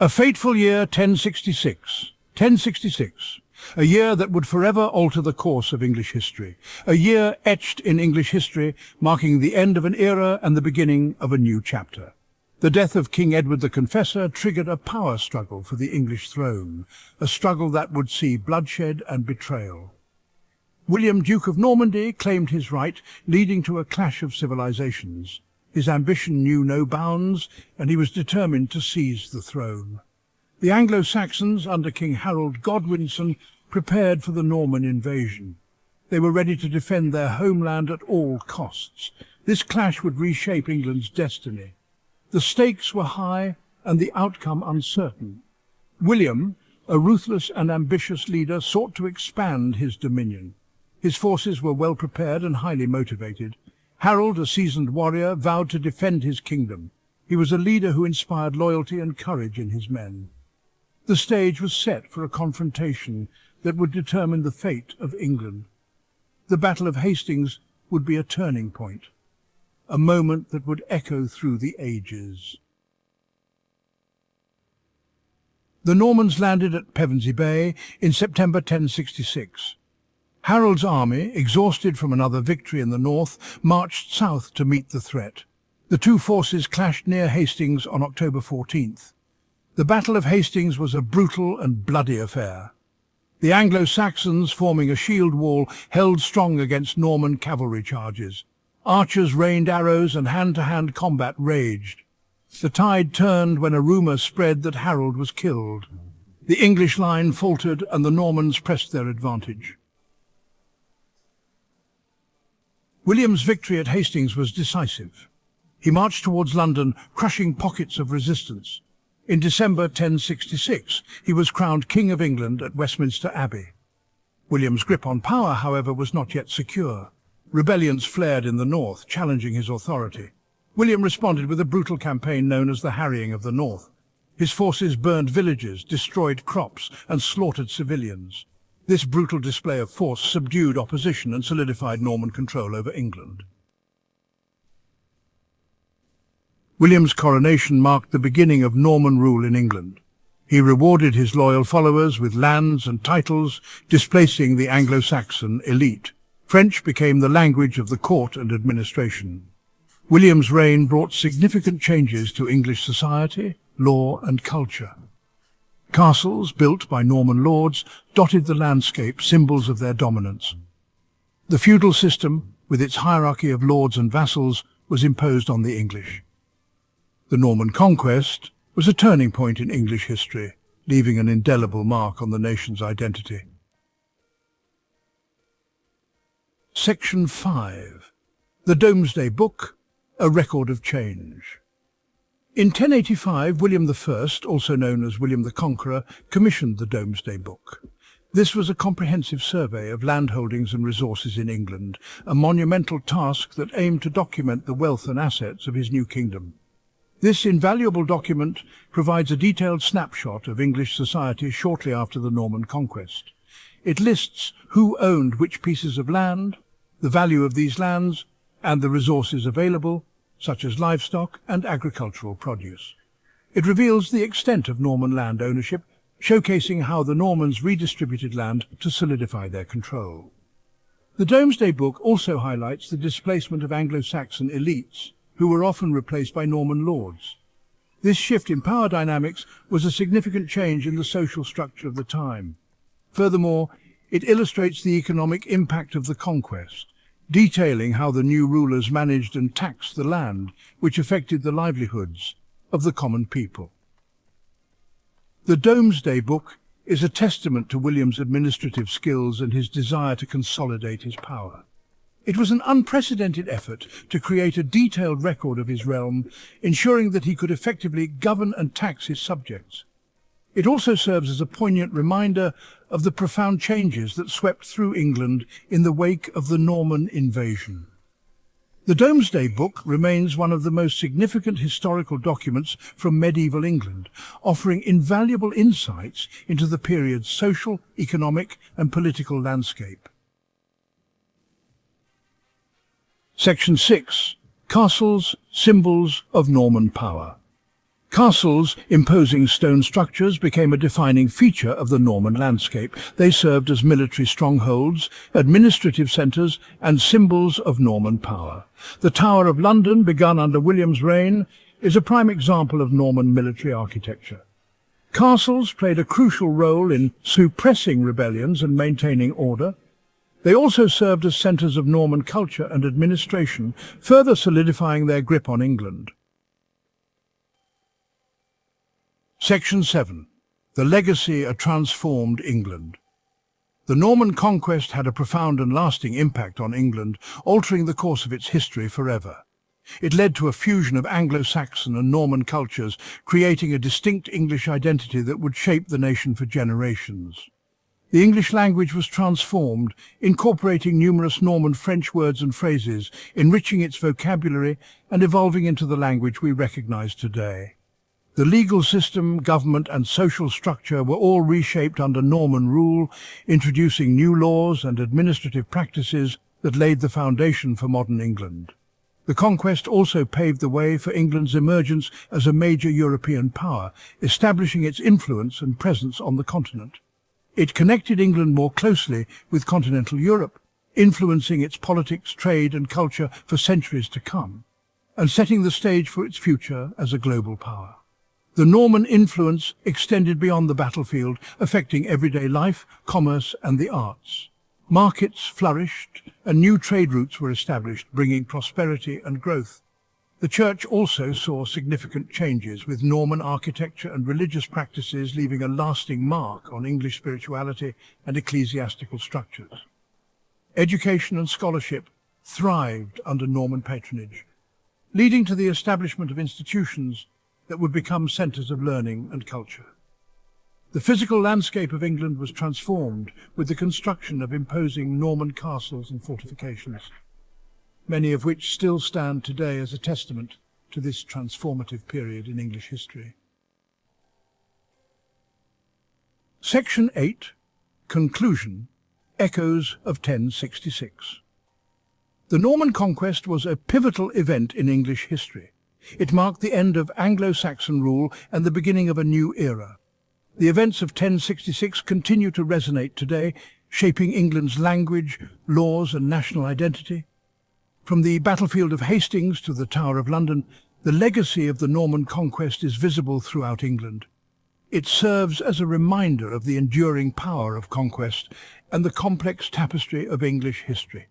A fateful year, 1066. 1066. A year that would forever alter the course of English history. A year etched in English history, marking the end of an era and the beginning of a new chapter. The death of King Edward the Confessor triggered a power struggle for the English throne, a struggle that would see bloodshed and betrayal. William, Duke of Normandy, claimed his right, leading to a clash of civilizations. His ambition knew no bounds, and he was determined to seize the throne. The Anglo-Saxons, under King Harold Godwinson, prepared for the Norman invasion. They were ready to defend their homeland at all costs. This clash would reshape England's destiny. The stakes were high and the outcome uncertain. William, a ruthless and ambitious leader, sought to expand his dominion. His forces were well prepared and highly motivated. Harold, a seasoned warrior, vowed to defend his kingdom. He was a leader who inspired loyalty and courage in his men. The stage was set for a confrontation that would determine the fate of England. The Battle of Hastings would be a turning point, a moment that would echo through the ages. The Normans landed at Pevensey Bay in September 1066. Harold's army, exhausted from another victory in the north, marched south to meet the threat. The two forces clashed near Hastings on October 14th. The Battle of Hastings was a brutal and bloody affair. The Anglo-Saxons, forming a shield wall, held strong against Norman cavalry charges. Archers rained arrows and hand-to-hand combat raged. The tide turned when a rumour spread that Harold was killed. The English line faltered and the Normans pressed their advantage. William's victory at Hastings was decisive. He marched towards London, crushing pockets of resistance. In December 1066, he was crowned King of England at Westminster Abbey. William's grip on power, however, was not yet secure. Rebellions flared in the north, challenging his authority. William responded with a brutal campaign known as the Harrying of the North. His forces burned villages, destroyed crops, and slaughtered civilians. This brutal display of force subdued opposition and solidified Norman control over England. William's coronation marked the beginning of Norman rule in England. He rewarded his loyal followers with lands and titles, displacing the Anglo-Saxon elite. French became the language of the court and administration. William's reign brought significant changes to English society, law and culture. Castles, built by Norman lords, dotted the landscape, symbols of their dominance. The feudal system, with its hierarchy of lords and vassals, was imposed on the English. The Norman Conquest was a turning point in English history, leaving an indelible mark on the nation's identity. Section 5. The Domesday Book, a record of change. In 1085, William I, also known as William the Conqueror, commissioned the Domesday Book. This was a comprehensive survey of landholdings and resources in England, a monumental task that aimed to document the wealth and assets of his new kingdom. This invaluable document provides a detailed snapshot of English society shortly after the Norman Conquest. It lists who owned which pieces of land, the value of these lands, and the resources available, such as livestock and agricultural produce. It reveals the extent of Norman land ownership, showcasing how the Normans redistributed land to solidify their control. The Domesday Book also highlights the displacement of Anglo-Saxon elites, who were often replaced by Norman lords. This shift in power dynamics was a significant change in the social structure of the time. Furthermore, it illustrates the economic impact of the conquest, detailing how the new rulers managed and taxed the land, which affected the livelihoods of the common people. The Domesday Book is a testament to William's administrative skills and his desire to consolidate his power. It was an unprecedented effort to create a detailed record of his realm, ensuring that he could effectively govern and tax his subjects. It also serves as a poignant reminder of the profound changes that swept through England in the wake of the Norman invasion. The Domesday Book remains one of the most significant historical documents from medieval England, offering invaluable insights into the period's social, economic and political landscape. Section 6. Castles, Symbols of Norman Power. Castles, imposing stone structures, became a defining feature of the Norman landscape. They served as military strongholds, administrative centres, and symbols of Norman power. The Tower of London, begun under William's reign, is a prime example of Norman military architecture. Castles played a crucial role in suppressing rebellions and maintaining order. They also served as centres of Norman culture and administration, further solidifying their grip on England. Section 7. The legacy of transformed England. The Norman conquest had a profound and lasting impact on England, altering the course of its history forever. It led to a fusion of Anglo-Saxon and Norman cultures, creating a distinct English identity that would shape the nation for generations. The English language was transformed, incorporating numerous Norman French words and phrases, enriching its vocabulary and evolving into the language we recognize today. The legal system, government and social structure were all reshaped under Norman rule, introducing new laws and administrative practices that laid the foundation for modern England. The conquest also paved the way for England's emergence as a major European power, establishing its influence and presence on the continent. It connected England more closely with continental Europe, influencing its politics, trade and culture for centuries to come, and setting the stage for its future as a global power. The Norman influence extended beyond the battlefield, affecting everyday life, commerce and the arts. Markets flourished and new trade routes were established, bringing prosperity and growth. The church also saw significant changes, with Norman architecture and religious practices leaving a lasting mark on English spirituality and ecclesiastical structures. Education and scholarship thrived under Norman patronage, leading to the establishment of institutions that would become centres of learning and culture. The physical landscape of England was transformed with the construction of imposing Norman castles and fortifications, many of which still stand today as a testament to this transformative period in English history. Section 8. Conclusion. Echoes of 1066. The Norman conquest was a pivotal event in English history. It marked the end of Anglo-Saxon rule and the beginning of a new era. The events of 1066 continue to resonate today, shaping England's language, laws and national identity. From the battlefield of Hastings to the Tower of London, the legacy of the Norman conquest is visible throughout England. It serves as a reminder of the enduring power of conquest and the complex tapestry of English history.